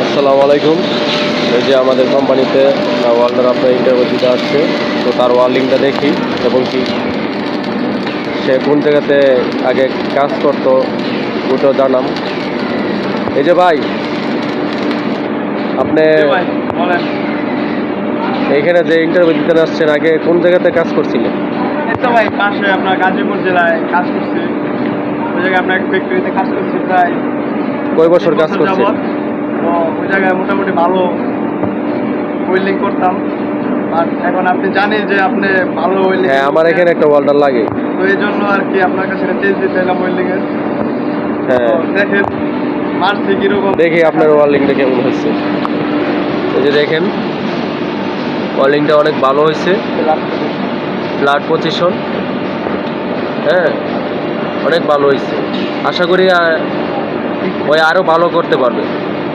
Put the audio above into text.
আসসালামু আলাইকুম। এই যে আমাদের কোম্পানিতে ওয়ার্ল্ডার আপনার ইন্টারভিউ দিতে আসছে, তো তার ওয়ার্ল্ডিংটা দেখি এবং কি সে কোন জায়গাতে আগে কাজ করতো ওটাও জানাম। এই যে ভাই, আপনি ভাই বলেন। এইখানে যে ইন্টারভিউ দিতে আসছেন আগে কোন জায়গাতে কাজ করছিলেন? এই তো ভাই পাশে আপনার গাজীপুর জেলায় কাজ করছি। ওই জায়গায় আপনার ফ্যাক্টরিতে কাজ করছি প্রায় কয় বছর 3 কাজ বছর করছেন? যাবৎ। তো ওই জায়গায় মোটামুটি ভালো ওয়েল্ডিং করতাম। আর এখন আপনি জানেন যে আপনি ভালো ওয়েল্ডিং। হ্যাঁ, আমার এখানে একটা ওয়ার্ল্ডার লাগে। তো এই জন্য আর কি আপনার কাছে তেল দিতে এলাম ওয়েল্ডিংয়ের। হ্যাঁ, দেখেন মারছি কীরকম। দেখি আপনার ওয়ার্ল্ডিংটা কেমন হয়েছে। এই যে দেখেন, ওয়ার্ল্ডিংটা অনেক ভালো হয়েছে, ফ্ল্যাট পজিশন। হ্যাঁ, অনেক ভালো হয়েছে। আশা করি ওই আরও ভালো করতে পারবে।